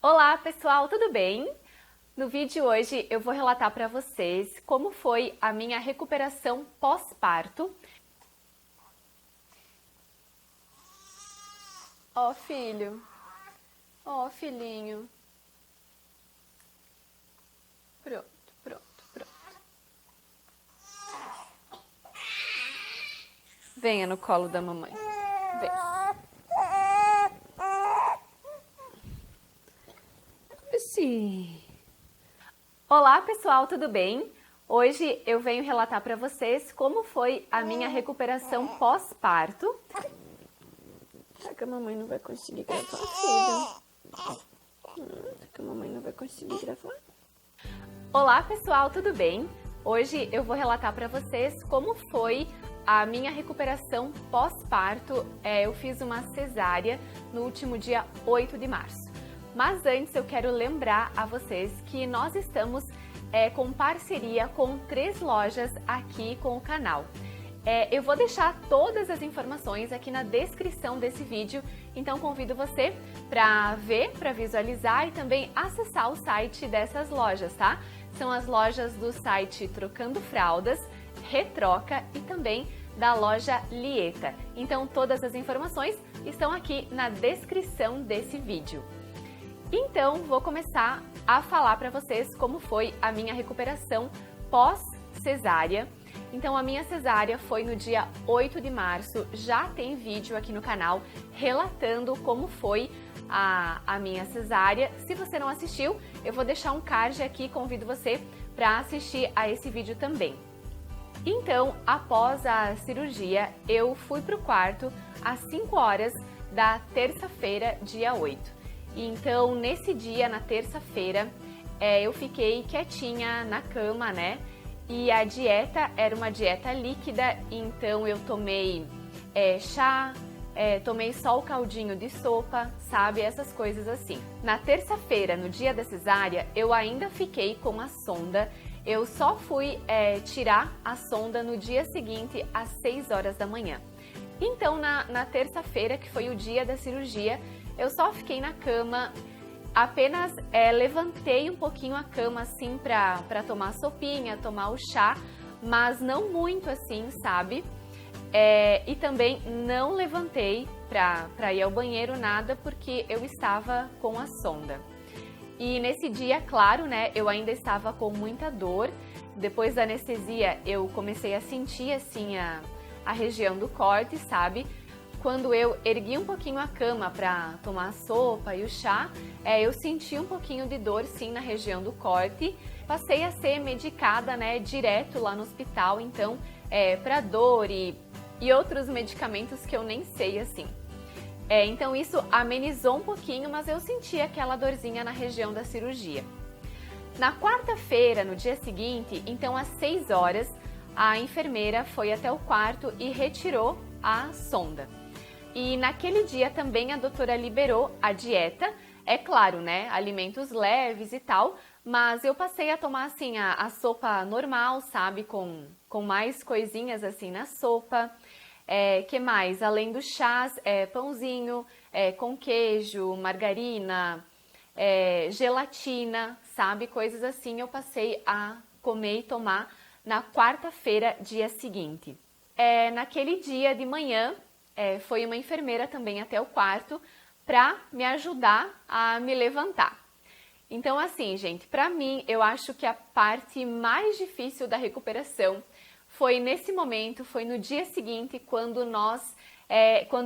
Olá pessoal, tudo bem? No vídeo hoje eu vou relatar para vocês como foi a minha recuperação pós-parto. Ó filho, ó filhinho. Pronto, pronto, pronto. Venha no colo da mamãe. Vem. Sim. Olá pessoal, tudo bem? Hoje eu venho relatar para vocês como foi a minha recuperação pós-parto. Será que a mamãe não vai conseguir gravar, filho? Será que a mamãe não vai conseguir gravar? Olá pessoal, tudo bem? Hoje eu vou relatar para vocês como foi a minha recuperação pós-parto. Eu fiz uma cesárea no último dia 8 de março. Mas antes eu quero lembrar a vocês que nós estamos com parceria com 3 lojas aqui com o canal. Eu vou deixar todas as informações aqui na descrição desse vídeo, então convido você para ver, para visualizar e também acessar o site dessas lojas, tá? São as lojas do site Trocando Fraldas, Retroca e também da loja Lieta. Então todas as informações estão aqui na descrição desse vídeo. Então, vou começar a falar para vocês como foi a minha recuperação pós-cesárea. Então, a minha cesárea foi no dia 8 de março, já tem vídeo aqui no canal relatando como foi a minha cesárea. Se você não assistiu, eu vou deixar um card aqui, convido você para assistir a esse vídeo também. Então, após a cirurgia, eu fui para o quarto às 5 horas da terça-feira, dia 8. Então, nesse dia, na terça-feira, eu fiquei quietinha na cama, né? E a dieta era uma dieta líquida, então eu tomei chá, tomei só o caldinho de sopa, sabe? Essas coisas assim. Na terça-feira, no dia da cesárea, eu ainda fiquei com a sonda. Eu só fui tirar a sonda no dia seguinte, às 6 horas da manhã. Então, na terça-feira, que foi o dia da cirurgia, eu só fiquei na cama, apenas levantei um pouquinho a cama assim para tomar sopinha, tomar o chá, mas não muito assim, sabe? E também não levantei para ir ao banheiro, nada, porque eu estava com a sonda. E nesse dia, claro, né, eu ainda estava com muita dor. Depois da anestesia, eu comecei a sentir assim a região do corte, sabe? Quando eu ergui um pouquinho a cama para tomar a sopa e o chá, eu senti um pouquinho de dor sim na região do corte. Passei a ser medicada, né, direto lá no hospital, então para dor e outros medicamentos que eu nem sei assim. Então isso amenizou um pouquinho, mas eu senti aquela dorzinha na região da cirurgia. Na quarta-feira, no dia seguinte, então às 6 horas, a enfermeira foi até o quarto e retirou a sonda. E naquele dia também a doutora liberou a dieta, é claro, né, alimentos leves e tal, mas eu passei a tomar assim a sopa normal, sabe, com mais coisinhas assim na sopa. Que mais? Além dos chás, pãozinho com queijo, margarina, gelatina, sabe, coisas assim eu passei a comer e tomar na quarta-feira, dia seguinte. Naquele dia de manhã, foi uma enfermeira também até o quarto para me ajudar a me levantar. Então assim, gente, para mim, eu acho que a parte mais difícil da recuperação foi nesse momento, foi no dia seguinte, quando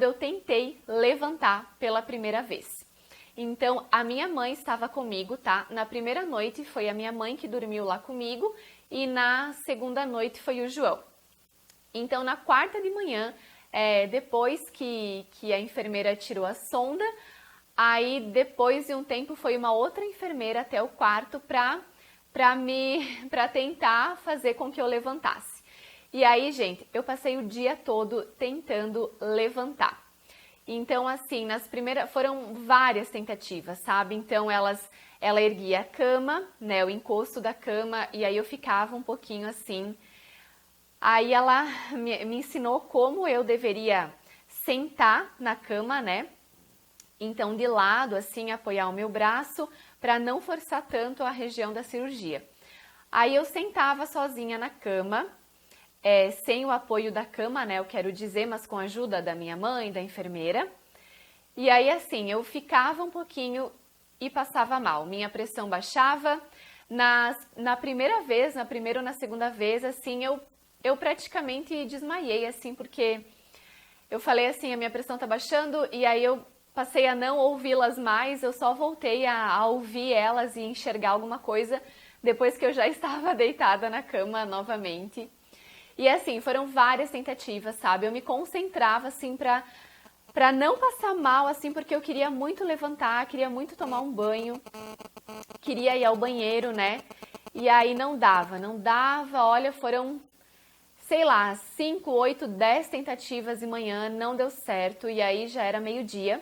eu tentei levantar pela primeira vez. Então, a minha mãe estava comigo, tá? Na primeira noite foi a minha mãe que dormiu lá comigo e na segunda noite foi o João. Então, na quarta de manhã, depois que a enfermeira tirou a sonda, aí depois de um tempo foi uma outra enfermeira até o quarto para tentar fazer com que eu levantasse. E aí, gente, eu passei o dia todo tentando levantar. Então, assim, foram várias tentativas, sabe? Então, ela erguia a cama, né, o encosto da cama, e aí eu ficava um pouquinho assim. Aí ela me ensinou como eu deveria sentar na cama, né? Então, de lado, assim, apoiar o meu braço para não forçar tanto a região da cirurgia. Aí eu sentava sozinha na cama, sem o apoio da cama, né, eu quero dizer, mas com a ajuda da minha mãe, da enfermeira. E aí, assim, eu ficava um pouquinho e passava mal. Minha pressão baixava. Na primeira vez, na primeira ou na segunda vez, assim, eu praticamente desmaiei, assim, porque eu falei assim, a minha pressão tá baixando, e aí eu passei a não ouvi-las mais, eu só voltei a ouvir elas e enxergar alguma coisa depois que eu já estava deitada na cama novamente. E assim, foram várias tentativas, sabe? Eu me concentrava, assim, pra não passar mal, assim, porque eu queria muito levantar, queria muito tomar um banho, queria ir ao banheiro, né? E aí não dava, olha, foram, sei lá, 5, 8, 10 tentativas de manhã, não deu certo, e aí já era meio-dia.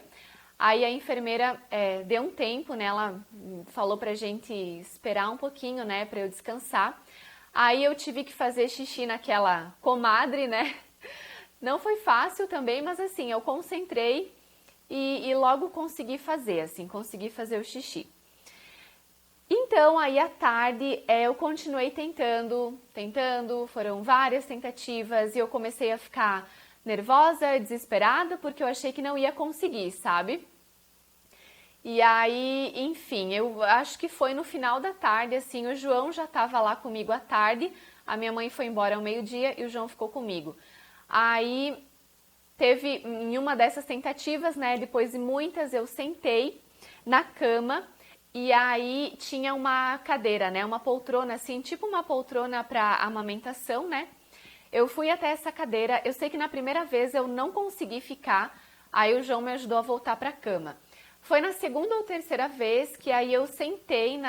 Aí a enfermeira deu um tempo, né? Ela falou pra gente esperar um pouquinho, né? Pra eu descansar. Aí eu tive que fazer xixi naquela comadre, né? Não foi fácil também, mas assim, eu concentrei e logo consegui fazer, assim, consegui fazer o xixi. Então, aí à tarde, eu continuei tentando, foram várias tentativas e eu comecei a ficar nervosa, desesperada, porque eu achei que não ia conseguir, sabe? E aí, enfim, eu acho que foi no final da tarde, assim, o João já estava lá comigo à tarde, a minha mãe foi embora ao meio-dia e o João ficou comigo. Aí, teve em uma dessas tentativas, né, depois de muitas, eu sentei na cama e aí tinha uma cadeira, né, uma poltrona, assim, tipo uma poltrona para amamentação, né. Eu fui até essa cadeira, eu sei que na primeira vez eu não consegui ficar, aí o João me ajudou a voltar para a cama. Foi na segunda ou terceira vez que aí eu sentei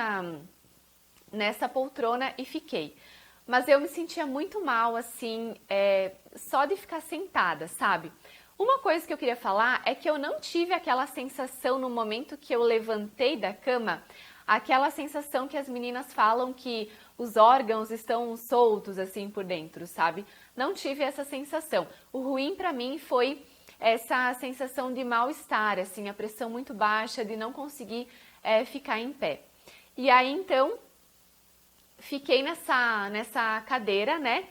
nessa poltrona e fiquei. Mas eu me sentia muito mal, assim, só de ficar sentada, sabe? Uma coisa que eu queria falar é que eu não tive aquela sensação no momento que eu levantei da cama, aquela sensação que as meninas falam que os órgãos estão soltos, assim, por dentro, sabe? Não tive essa sensação. O ruim pra mim foi essa sensação de mal-estar, assim, a pressão muito baixa, de não conseguir ficar em pé. E aí, então, fiquei nessa cadeira, né?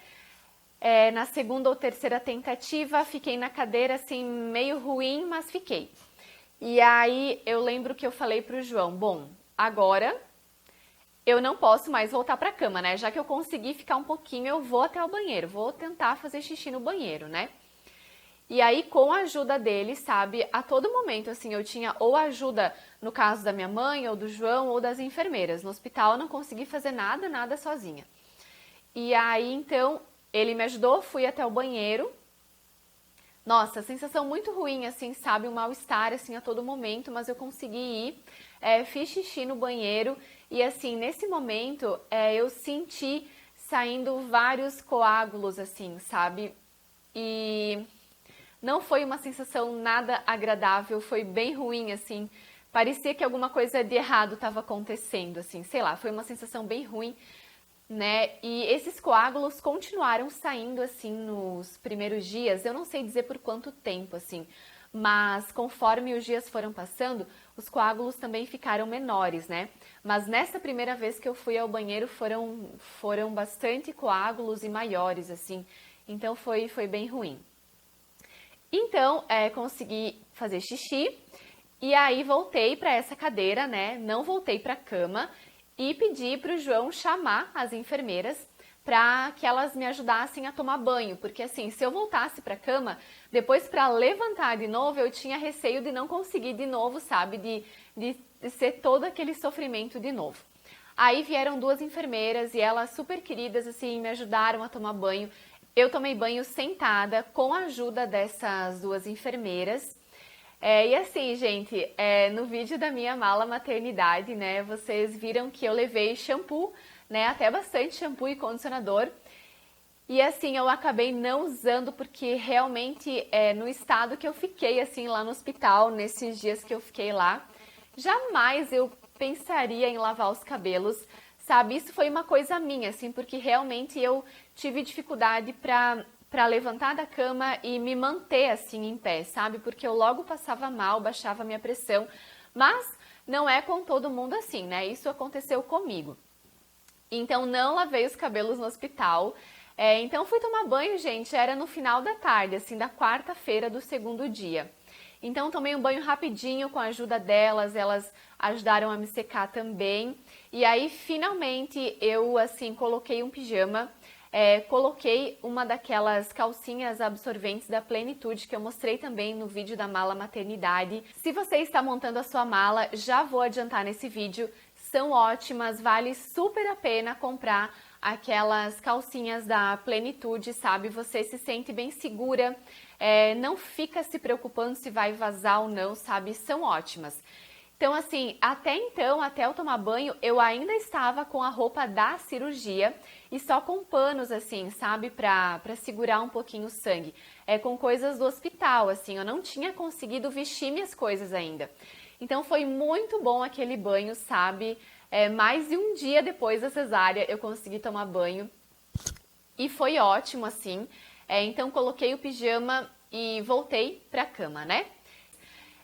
Na segunda ou terceira tentativa, fiquei na cadeira, assim, meio ruim, mas fiquei. E aí, eu lembro que eu falei pro João, bom, agora eu não posso mais voltar pra cama, né? Já que eu consegui ficar um pouquinho, eu vou até o banheiro, vou tentar fazer xixi no banheiro, né? E aí, com a ajuda dele, sabe, a todo momento, assim, eu tinha ou ajuda, no caso da minha mãe, ou do João, ou das enfermeiras. No hospital eu não consegui fazer nada sozinha. E aí, então, ele me ajudou, fui até o banheiro. Nossa, sensação muito ruim, assim, sabe, um mal-estar, assim, a todo momento, mas eu consegui ir, fiz xixi no banheiro e, assim, nesse momento, eu senti saindo vários coágulos, assim, sabe, e não foi uma sensação nada agradável, foi bem ruim, assim, parecia que alguma coisa de errado estava acontecendo, assim, sei lá, foi uma sensação bem ruim, né? E esses coágulos continuaram saindo, assim, nos primeiros dias, eu não sei dizer por quanto tempo, assim, mas conforme os dias foram passando, os coágulos também ficaram menores, né? Mas nessa primeira vez que eu fui ao banheiro foram bastante coágulos e maiores, assim, então foi bem ruim. Então, consegui fazer xixi e aí voltei para essa cadeira, né? Não voltei para a cama e pedi para o João chamar as enfermeiras para que elas me ajudassem a tomar banho, porque assim, se eu voltasse para a cama, depois para levantar de novo, eu tinha receio de não conseguir de novo, sabe? De ser todo aquele sofrimento de novo. Aí vieram duas enfermeiras e elas super queridas, assim, me ajudaram a tomar banho. Eu tomei banho sentada com a ajuda dessas duas enfermeiras. E assim, gente, no vídeo da minha mala maternidade, né, vocês viram que eu levei shampoo, né, até bastante shampoo e condicionador. E assim, eu acabei não usando porque realmente no estado que eu fiquei, assim, lá no hospital, nesses dias que eu fiquei lá, jamais eu pensaria em lavar os cabelos, sabe? Isso foi uma coisa minha, assim, porque realmente eu tive dificuldade para levantar da cama e me manter assim em pé, sabe? Porque eu logo passava mal, baixava minha pressão, mas não é com todo mundo assim, né? Isso aconteceu comigo. Então não lavei os cabelos no hospital. Então fui tomar banho, gente, era no final da tarde, assim, da quarta-feira do segundo dia. Então tomei um banho rapidinho com a ajuda delas, elas ajudaram a me secar também. E aí finalmente eu assim coloquei um pijama, coloquei uma daquelas calcinhas absorventes da Plenitude que eu mostrei também no vídeo da mala maternidade. Se você está montando a sua mala, já vou adiantar nesse vídeo, são ótimas, vale super a pena comprar aquelas calcinhas da Plenitude, sabe? Você se sente bem segura, não fica se preocupando se vai vazar ou não, sabe? São ótimas. Então, assim, até eu tomar banho, eu ainda estava com a roupa da cirurgia e só com panos, assim, sabe? Pra segurar um pouquinho o sangue. Com coisas do hospital, assim, eu não tinha conseguido vestir minhas coisas ainda. Então, foi muito bom aquele banho, sabe? Mais de um dia depois da cesárea, eu consegui tomar banho e foi ótimo, assim. Então, coloquei o pijama e voltei pra cama, né?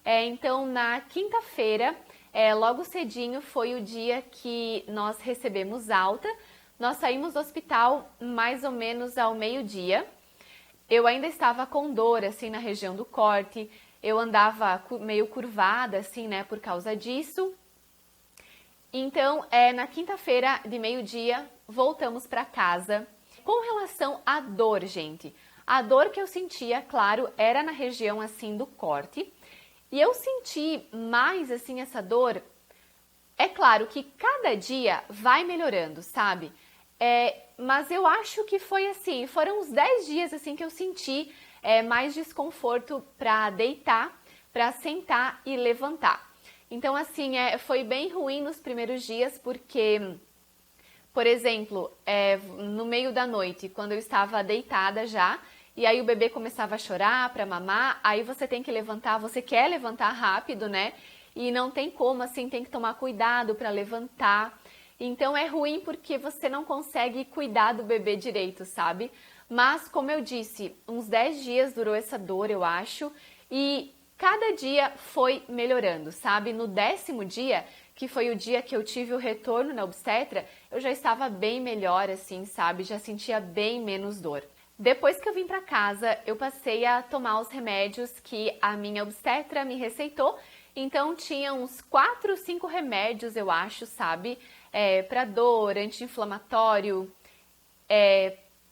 Então, na quinta-feira, logo cedinho, foi o dia que nós recebemos alta. Nós saímos do hospital mais ou menos ao meio-dia. Eu ainda estava com dor, assim, na região do corte. Eu andava meio curvada, assim, né, por causa disso. Então, na quinta-feira de meio-dia, voltamos para casa. Com relação à dor, gente, a dor que eu sentia, claro, era na região, assim, do corte. E eu senti mais, assim, essa dor. É claro que cada dia vai melhorando, sabe? Mas eu acho que foi assim, foram uns 10 dias, assim, que eu senti mais desconforto para deitar, para sentar e levantar. Então, assim, foi bem ruim nos primeiros dias, porque, por exemplo, no meio da noite, quando eu estava deitada já, e aí o bebê começava a chorar para mamar, aí você tem que levantar, você quer levantar rápido, né? E não tem como, assim, tem que tomar cuidado para levantar. Então é ruim porque você não consegue cuidar do bebê direito, sabe? Mas, como eu disse, uns 10 dias durou essa dor, eu acho, e cada dia foi melhorando, sabe? No 10º dia, que foi o dia que eu tive o retorno na obstetra, eu já estava bem melhor, assim, sabe? Já sentia bem menos dor. Depois que eu vim para casa, eu passei a tomar os remédios que a minha obstetra me receitou. Então, tinha uns 4, 5 remédios, eu acho, sabe? Para dor, anti-inflamatório,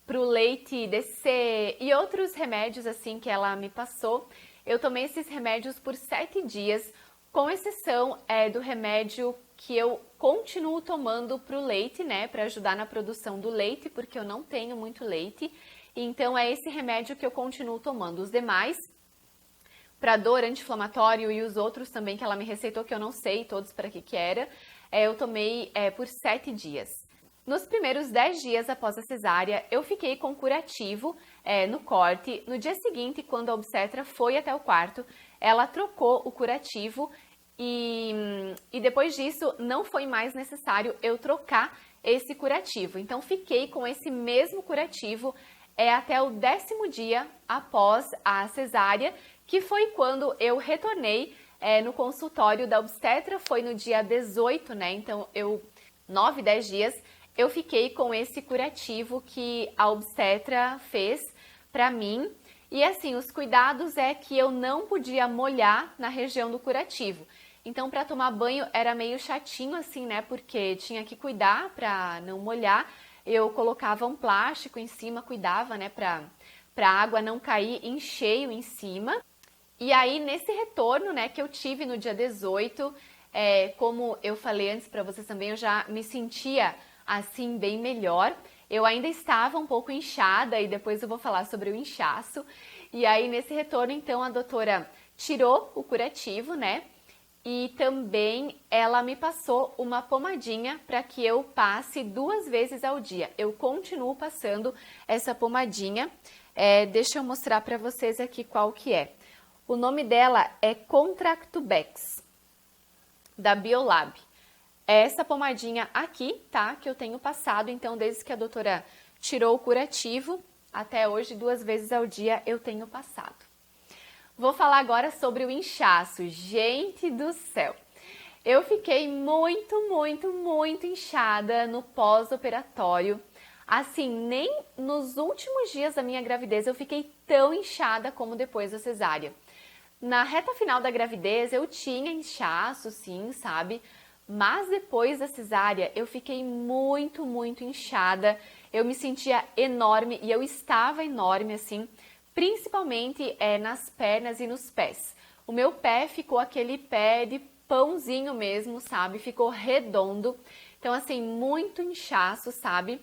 para o leite descer e outros remédios, assim, que ela me passou. Eu tomei esses remédios por 7 dias, com exceção do remédio que eu continuo tomando para o leite, né? Para ajudar na produção do leite, porque eu não tenho muito leite. Então, é esse remédio que eu continuo tomando. Os demais, para dor, anti-inflamatório e os outros também que ela me receitou, que eu não sei todos para que era, eu tomei por 7 dias. Nos primeiros 10 dias após a cesárea, eu fiquei com curativo no corte. No dia seguinte, quando a obstetra foi até o quarto, ela trocou o curativo e depois disso não foi mais necessário eu trocar esse curativo. Então, fiquei com esse mesmo curativo até o 10º dia após a cesárea, que foi quando eu retornei no consultório da obstetra, foi no dia 18, né? Então, 9, 10 dias, eu fiquei com esse curativo que a obstetra fez pra mim. E assim, os cuidados é que eu não podia molhar na região do curativo. Então, para tomar banho era meio chatinho assim, né? Porque tinha que cuidar pra não molhar. Eu colocava um plástico em cima, cuidava, né? Pra água não cair em cheio em cima. E aí, nesse retorno, né, que eu tive no dia 18, como eu falei antes para vocês também, eu já me sentia assim bem melhor. Eu ainda estava um pouco inchada e depois eu vou falar sobre o inchaço. E aí, nesse retorno, então, a doutora tirou o curativo, né? E também ela me passou uma pomadinha para que eu passe 2 vezes ao dia. Eu continuo passando essa pomadinha. Deixa eu mostrar para vocês aqui qual que é. O nome dela é Contractubex, da Biolab. É essa pomadinha aqui, tá? Que eu tenho passado, então, desde que a doutora tirou o curativo, até hoje 2 vezes ao dia eu tenho passado. Vou falar agora sobre o inchaço. Gente do céu! Eu fiquei muito inchada no pós-operatório. Assim, nem nos últimos dias da minha gravidez eu fiquei tão inchada como depois da cesárea. Na reta final da gravidez eu tinha inchaço, sim, sabe? Mas depois da cesárea eu fiquei muito inchada. Eu me sentia enorme e eu estava enorme, assim, principalmente nas pernas e nos pés. O meu pé ficou aquele pé de pãozinho mesmo, sabe? Ficou redondo. Então, assim, muito inchaço, sabe?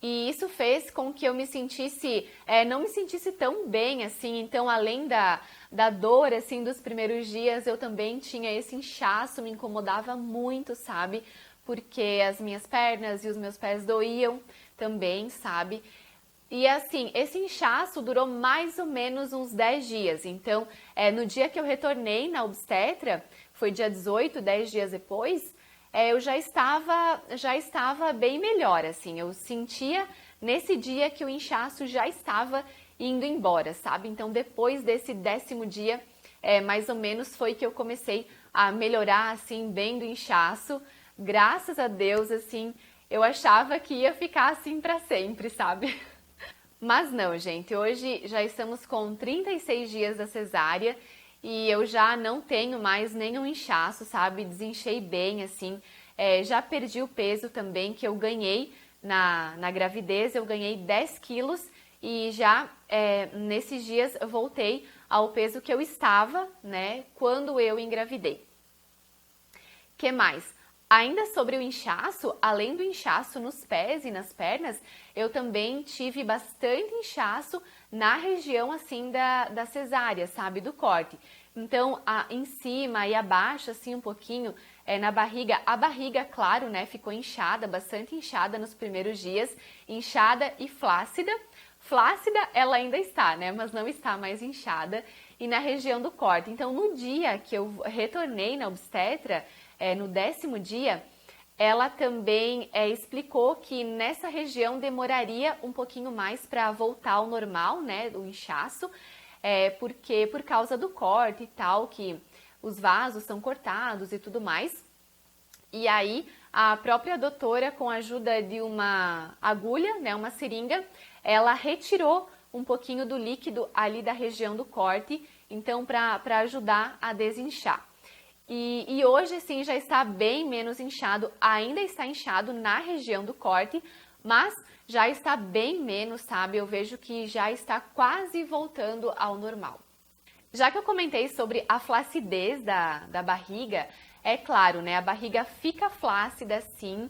E isso fez com que eu me sentisse, não me sentisse tão bem, assim. Então, além da dor, assim, dos primeiros dias, eu também tinha esse inchaço, me incomodava muito, sabe? Porque as minhas pernas e os meus pés doíam também, sabe? E assim, esse inchaço durou mais ou menos uns 10 dias. Então, no dia que eu retornei na obstetra, foi dia 18, 10 dias depois, eu já estava bem melhor, assim. Eu sentia nesse dia que o inchaço já estava indo embora, sabe? Então, depois desse 10º dia, mais ou menos foi que eu comecei a melhorar, assim, bem do inchaço. Graças a Deus, assim, eu achava que ia ficar assim para sempre, sabe? Mas não, gente, hoje já estamos com 36 dias da cesárea e eu já não tenho mais nenhum inchaço, sabe? Desinchei bem, assim. Já perdi o peso também que eu ganhei na gravidez, eu ganhei 10 quilos e já nesses dias eu voltei ao peso que eu estava, né, quando eu engravidei. Que mais? Ainda sobre o inchaço, além do inchaço nos pés e nas pernas, eu também tive bastante inchaço na região assim da cesárea, sabe, do corte. Então, em cima e abaixo, assim, um pouquinho, na barriga, a barriga, claro, né, ficou inchada, bastante inchada nos primeiros dias, inchada e flácida. Flácida ela ainda está, né, mas não está mais inchada. E na região do corte. Então, no dia que eu retornei na obstetra, no 10º dia, ela também explicou que nessa região demoraria um pouquinho mais para voltar ao normal, né, o inchaço, porque por causa do corte e tal, que os vasos são cortados e tudo mais. E aí, a própria doutora, com a ajuda de uma agulha, né, uma seringa, ela retirou um pouquinho do líquido ali da região do corte, então para ajudar a desinchar. E hoje, sim, já está bem menos inchado, ainda está inchado na região do corte, mas já está bem menos, sabe? Eu vejo que já está quase voltando ao normal. Já que eu comentei sobre a flacidez da barriga, é claro, né? A barriga fica flácida, sim.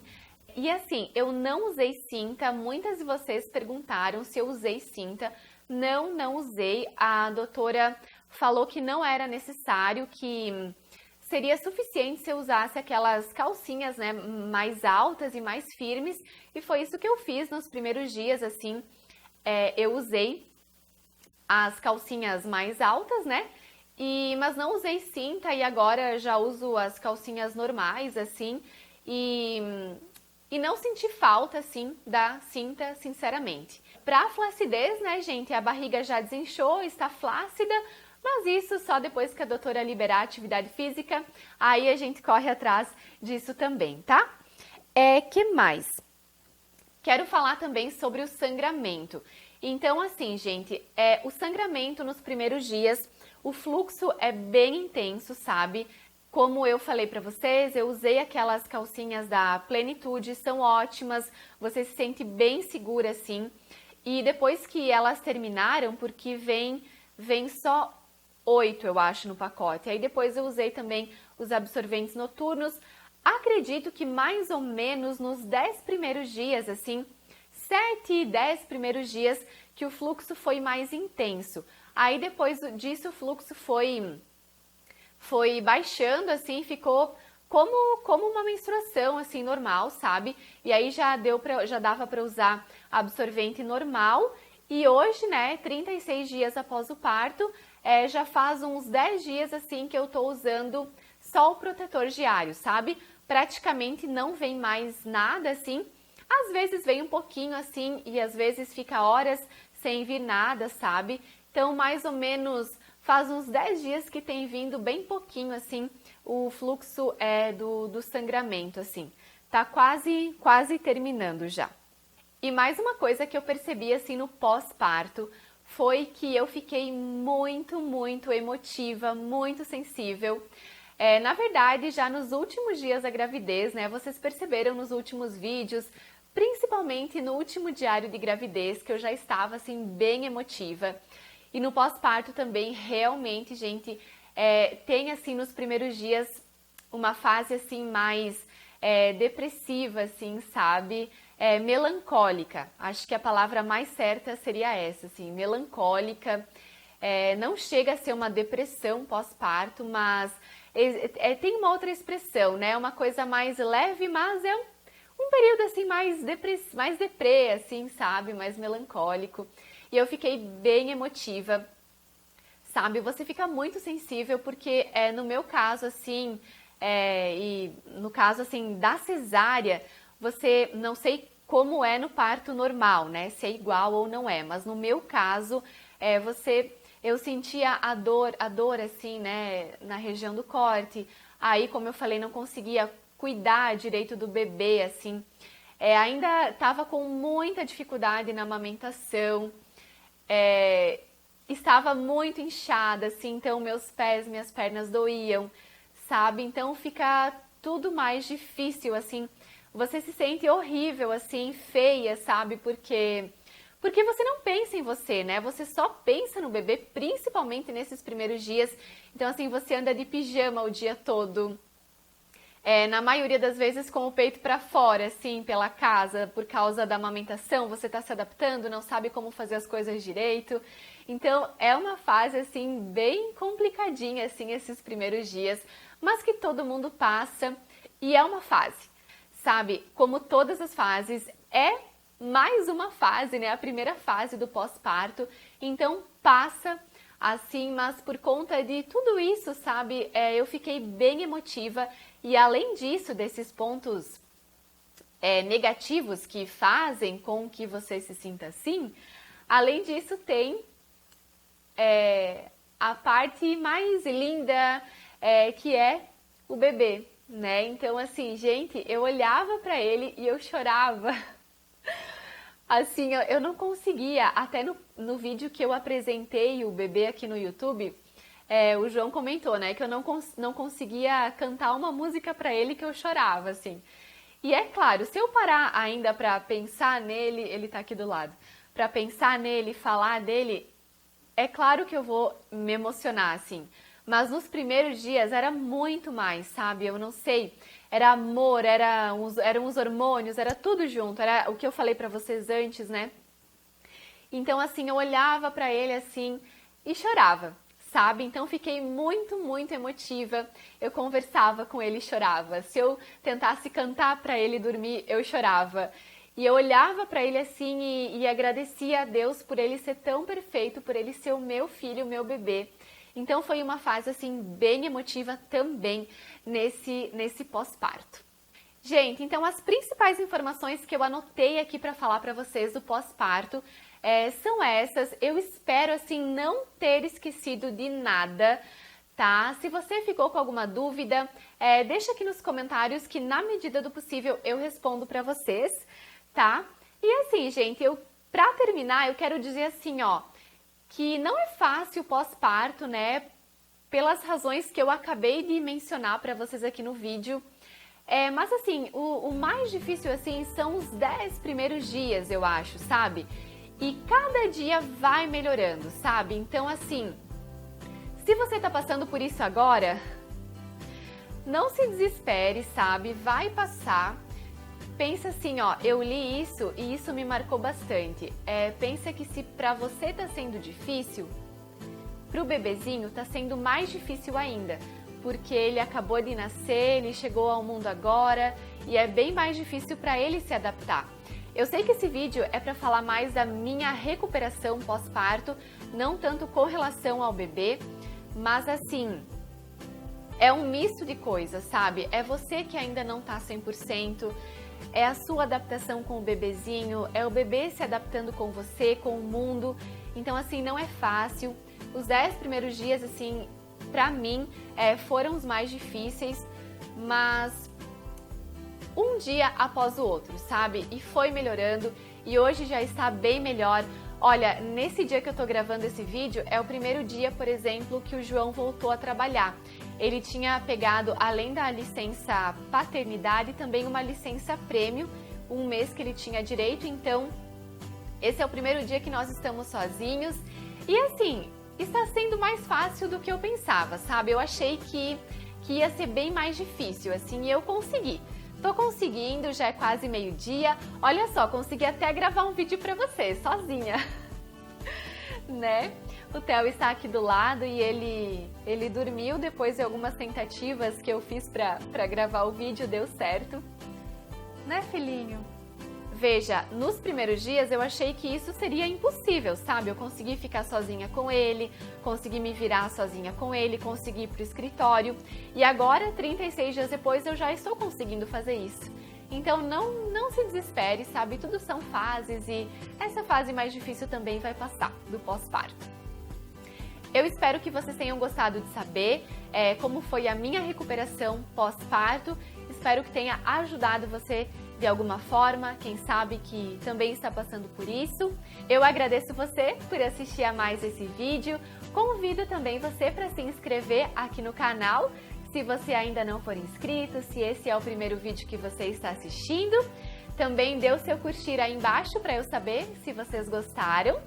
E assim, eu não usei cinta, muitas de vocês perguntaram se eu usei cinta. Não usei. A doutora falou que não era necessário, que seria suficiente se eu usasse aquelas calcinhas, né, mais altas e mais firmes, e foi isso que eu fiz nos primeiros dias, assim, eu usei as calcinhas mais altas, né, mas não usei cinta e agora já uso as calcinhas normais, assim, e não senti falta, assim, da cinta, sinceramente. Pra flacidez, né, gente, a barriga já desinchou, está flácida, mas isso só depois que a doutora liberar a atividade física, aí a gente corre atrás disso também, tá? Que mais? Quero falar também sobre o sangramento. Então, assim, gente, o sangramento nos primeiros dias, o fluxo é bem intenso, sabe? Como eu falei pra vocês, eu usei aquelas calcinhas da Plenitude, são ótimas, você se sente bem segura, assim. E depois que elas terminaram, porque vem só 8, eu acho, no pacote. Aí depois eu usei também os absorventes noturnos. Acredito que mais ou menos nos 10 primeiros dias, assim, 7 e 10 primeiros dias, que o fluxo foi mais intenso. Aí depois disso o fluxo foi baixando, assim, ficou como uma menstruação, assim, normal, sabe? E aí já dava para usar absorvente normal. E hoje, né, 36 dias após o parto, já faz uns 10 dias, assim, que eu tô usando só o protetor diário, sabe? Praticamente não vem mais nada, assim, Às vezes vem um pouquinho assim e às vezes fica horas sem vir nada, sabe? Então, mais ou menos faz uns 10 dias que tem vindo bem pouquinho assim o fluxo do sangramento, assim. Tá quase terminando já. E mais uma coisa que eu percebi assim no pós-parto foi que eu fiquei muito emotiva, muito sensível. Na verdade, já nos últimos dias da gravidez, né? Vocês perceberam nos últimos vídeos, principalmente no último diário de gravidez, que eu já estava assim bem emotiva. E no pós-parto também, realmente, gente, tem assim nos primeiros dias uma fase assim mais depressiva, assim, sabe? Melancólica. Acho que a palavra mais certa seria essa, assim, melancólica. Não chega a ser uma depressão pós-parto, mas tem uma outra expressão, né? Uma coisa mais leve, mas é um período assim mais deprê, assim, sabe? Mais melancólico. E eu fiquei bem emotiva, sabe? Você fica muito sensível porque no meu caso, assim, e no caso, assim, da cesárea, você, não sei como é no parto normal, né? Se é igual ou não é, mas no meu caso, eu sentia a dor, assim, né? Na região do corte. Aí, como eu falei, não conseguia cuidar direito do bebê, assim. Ainda estava com muita dificuldade na amamentação. Estava muito inchada, assim, então meus pés, minhas pernas doíam, sabe? Então fica tudo mais difícil, assim. Você se sente horrível, assim, feia, sabe? Porque você não pensa em você, né? Você só pensa no bebê, principalmente nesses primeiros dias. Então, assim, você anda de pijama o dia todo. Na maioria das vezes com o peito para fora, assim, pela casa, por causa da amamentação, você está se adaptando, não sabe como fazer as coisas direito. Então, é uma fase, assim, bem complicadinha, assim, esses primeiros dias, mas que todo mundo passa e é uma fase, sabe? Como todas as fases, é mais uma fase, né? A primeira fase do pós-parto, então passa assim, mas por conta de tudo isso, sabe, eu fiquei bem emotiva e além disso, desses pontos negativos que fazem com que você se sinta assim, além disso tem a parte mais linda, que é o bebê, né? Então, assim, gente, eu olhava pra ele e eu chorava. Assim, eu não conseguia, até no vídeo que eu apresentei o bebê aqui no YouTube, o João comentou, né, que eu não conseguia cantar uma música pra ele que eu chorava, assim. E é claro, se eu parar ainda pra pensar nele, ele tá aqui do lado, pra pensar nele, falar dele, é claro que eu vou me emocionar, assim. Mas nos primeiros dias era muito mais, sabe? Eu não sei, era amor, eram os hormônios, era tudo junto, era o que eu falei pra vocês antes, né? Então, assim, eu olhava pra ele assim e chorava, sabe? Então, fiquei muito emotiva. Eu conversava com ele e chorava. Se eu tentasse cantar pra ele dormir, eu chorava. E eu olhava pra ele assim e agradecia a Deus por ele ser tão perfeito, por ele ser o meu filho, o meu bebê. Então foi uma fase assim bem emotiva também nesse pós-parto. Gente, então as principais informações que eu anotei aqui para falar para vocês do pós-parto são essas. Eu espero assim não ter esquecido de nada, tá? Se você ficou com alguma dúvida, deixa aqui nos comentários que na medida do possível eu respondo para vocês, tá? E assim, gente, para terminar, eu quero dizer assim, ó, que não é fácil o pós-parto, né? Pelas razões que eu acabei de mencionar para vocês aqui no vídeo. Mas assim, o mais difícil assim são os 10 primeiros dias, eu acho, sabe? E cada dia vai melhorando, sabe? Então assim, se você tá passando por isso agora, não se desespere, sabe? Vai passar. Pensa assim, ó, eu li isso e isso me marcou bastante. Pensa que se pra você tá sendo difícil, pro bebezinho tá sendo mais difícil ainda, porque ele acabou de nascer, ele chegou ao mundo agora e é bem mais difícil pra ele se adaptar. Eu sei que esse vídeo é pra falar mais da minha recuperação pós-parto, não tanto com relação ao bebê, mas assim, é um misto de coisas, sabe? É você que ainda não tá 100%, é a sua adaptação com o bebezinho, é o bebê se adaptando com você, com o mundo. Então, assim, não é fácil. Os 10 primeiros dias, assim, pra mim, foram os mais difíceis, mas um dia após o outro, sabe? E foi melhorando e hoje já está bem melhor. Olha, nesse dia que eu tô gravando esse vídeo, é o primeiro dia, por exemplo, que o João voltou a trabalhar. Ele tinha pegado, além da licença paternidade, também uma licença prêmio, um mês que ele tinha direito, então esse é o primeiro dia que nós estamos sozinhos. E assim, está sendo mais fácil do que eu pensava, sabe? Eu achei que ia ser bem mais difícil, assim, e eu consegui. Tô conseguindo, já é quase meio-dia. Olha só, consegui até gravar um vídeo pra vocês, sozinha. Né? O Theo está aqui do lado e ele dormiu depois de algumas tentativas que eu fiz pra gravar o vídeo, deu certo. Né, filhinho? Veja, nos primeiros dias eu achei que isso seria impossível, sabe? Eu consegui ficar sozinha com ele, consegui me virar sozinha com ele, consegui ir pro escritório. E agora, 36 dias depois, eu já estou conseguindo fazer isso. Então não se desespere, sabe? Tudo são fases e essa fase mais difícil também vai passar, do pós-parto. Eu espero que vocês tenham gostado de saber como foi a minha recuperação pós-parto. Espero que tenha ajudado você de alguma forma, quem sabe que também está passando por isso. Eu agradeço você por assistir a mais esse vídeo. Convido também você para se inscrever aqui no canal, se você ainda não for inscrito, se esse é o primeiro vídeo que você está assistindo. Também dê o seu curtir aí embaixo para eu saber se vocês gostaram.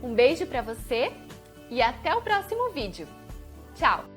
Um beijo para você e até o próximo vídeo. Tchau!